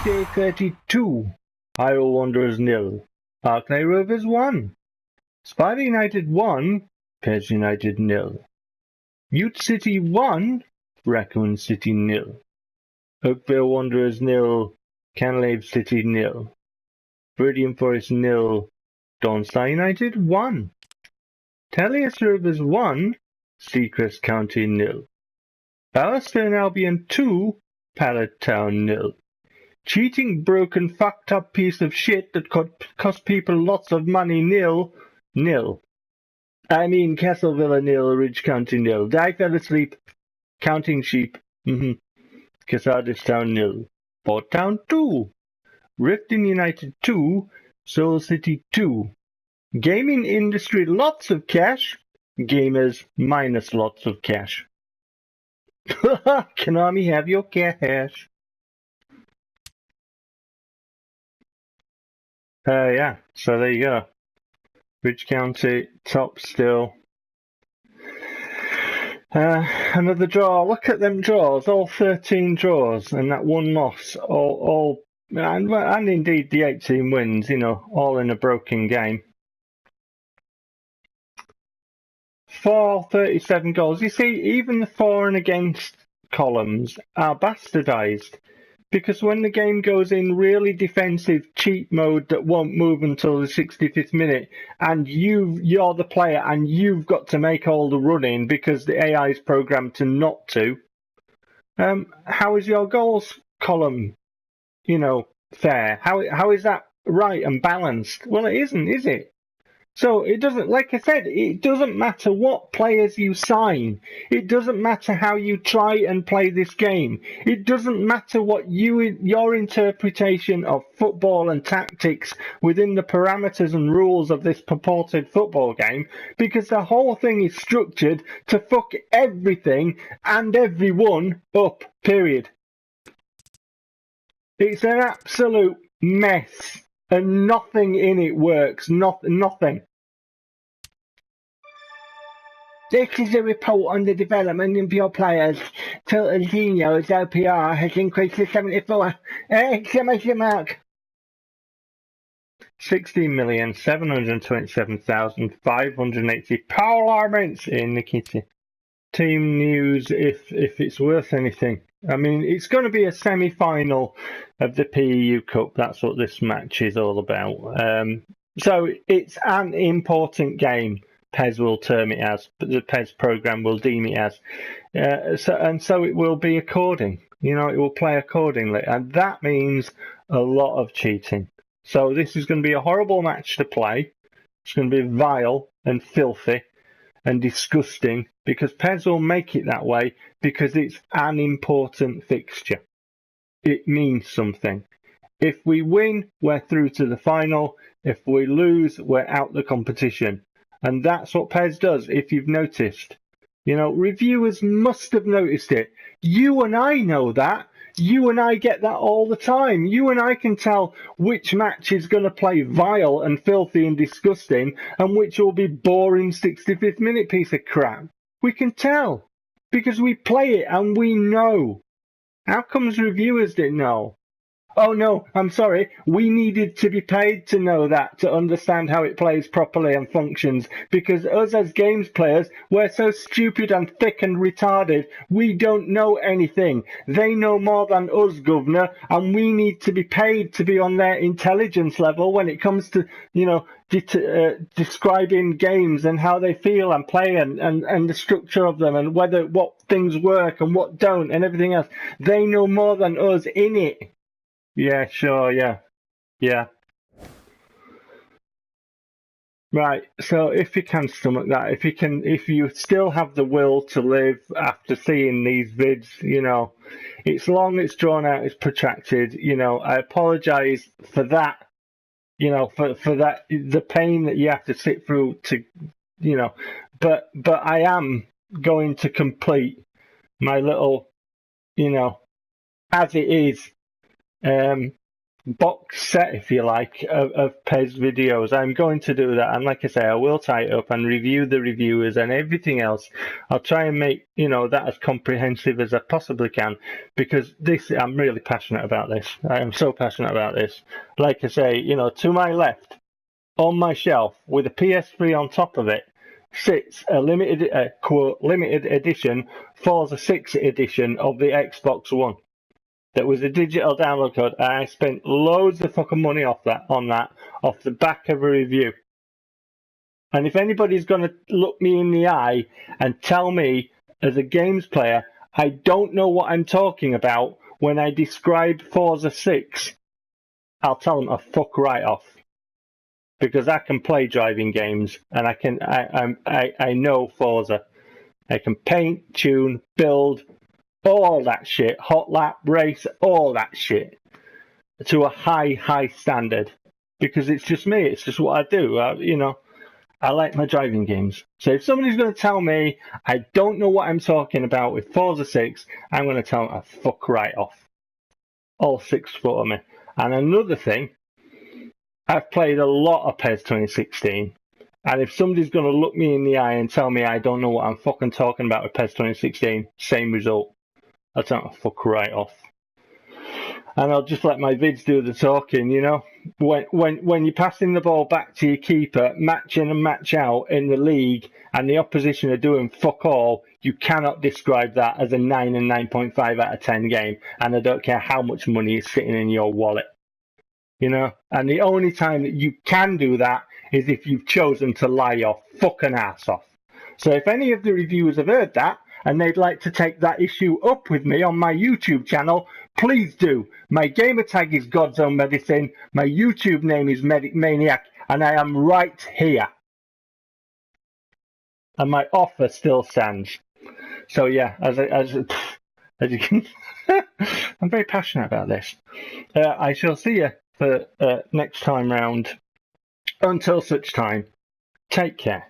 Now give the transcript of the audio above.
Matchday 32. Hyrule Wanderers 0. Arkney Rovers 1. Spider United 1. PES United 0. Ute City 1. Raccoon City 0. Oakvale Wanderers 0. Canlave City 0. Viridian Forest 0. Dawnstar United 1. Tellius Rovers 1. Seacrest County 0. Ballaston Albion 2. Pallet Town 0. Cheating, broken, fucked up piece of shit that could cost people lots of money 0. I mean Castlevilla 0. Ridge County 0. I fell asleep counting sheep. Casadas Town 0. Port Town 2. Riften United 2. Soul City 2. Gaming industry lots of cash. Gamers minus lots of cash. Konami, have your cash. Yeah, so there you go. Ridge County, top still. Another draw. Look at them draws, all 13 draws, and that one loss, and indeed the 18 wins, all in a broken game. 37 goals. You see, even the for and against columns are bastardized. Because when the game goes in really defensive cheat mode that won't move until the 65th minute, and you're the player and you've got to make all the running because the AI is programmed to not to, how is your goals column, fair? How is that right and balanced? Well, it isn't, is it? So it doesn't, like I said, it doesn't matter what players you sign. It doesn't matter how you try and play this game. It doesn't matter what your interpretation of football and tactics within the parameters and rules of this purported football game, because the whole thing is structured to fuck everything and everyone up, period. It's an absolute mess. And nothing in it works. Nothing. This is a report on the development of your players. Filterdino's OPR has increased to 74. Exclamation mark. 16,727,580 power in the kitty. Team news, if it's worth anything. I mean, it's going to be a semi-final of the PEU Cup. That's what this match is all about. So it's an important game. PES will term it as, but the PES program will deem it as. So it will be according. It will play accordingly, and that means a lot of cheating. So this is going to be a horrible match to play. It's going to be vile and filthy and disgusting, because PES will make it that way because it's an important fixture. It means something. If we win, we're through to the final. If we lose, we're out the competition. And that's what PES does, if you've noticed. Reviewers must have noticed it. You and I know that. You and I get that all the time. You and I can tell which match is going to play vile and filthy and disgusting and which will be boring 65th minute piece of crap. We can tell because we play it and we know. How comes reviewers didn't know? Oh no, I'm sorry. We needed to be paid to know that, to understand how it plays properly and functions, because us as games players, we're so stupid and thick and retarded, we don't know anything. They know more than us, governor, and we need to be paid to be on their intelligence level when it comes to, describing games and how they feel and play and the structure of them and what things work and what don't and everything else. They know more than us in it. Yeah, sure, yeah. Right, so if you can stomach that, if you still have the will to live after seeing these vids, it's long, it's drawn out, it's protracted, I apologise for that, for that, the pain that you have to sit through to, but I am going to complete my little, as it is, box set, if you like, of PES videos. I'm going to do that, and like I say, I will tie it up and review the reviewers and everything else. I'll try and make that as comprehensive as I possibly can, because I'm really passionate about this. I am so passionate about this. Like I say, to my left on my shelf with a PS3 on top of it sits a quote limited edition Forza 6 edition of the Xbox One. That was a digital download code, and I spent loads of fucking money off the back of a review. And if anybody's going to look me in the eye and tell me, as a games player, I don't know what I'm talking about when I describe Forza 6, I'll tell them to fuck right off. Because I can play driving games, and I know Forza. I can paint, tune, build, all that shit, hot lap, race, all that shit, to a high standard, because it's just me, it's just what I do. I like my driving games. So if somebody's going to tell me I don't know what I'm talking about with Forza 6, I'm going to tell them to fuck right off. All 6 foot of me. And another thing, I've played a lot of PES 2016. And if somebody's going to look me in the eye and tell me I don't know what I'm fucking talking about with PES 2016, same result. I'll tell them to fuck right off. And I'll just let my vids do the talking, When you're passing the ball back to your keeper, match in and match out in the league, and the opposition are doing fuck all, you cannot describe that as a 9 and 9.5 out of 10 game. And I don't care how much money is sitting in your wallet. And the only time that you can do that is if you've chosen to lie your fucking ass off. So if any of the reviewers have heard that, and they'd like to take that issue up with me on my YouTube channel, please do. My gamer tag is God's Own Medicine, my YouTube name is Medic Maniac, and I am right here. And my offer still stands. So yeah, as you can, I'm very passionate about this. I shall see you for next time round. Until such time, take care.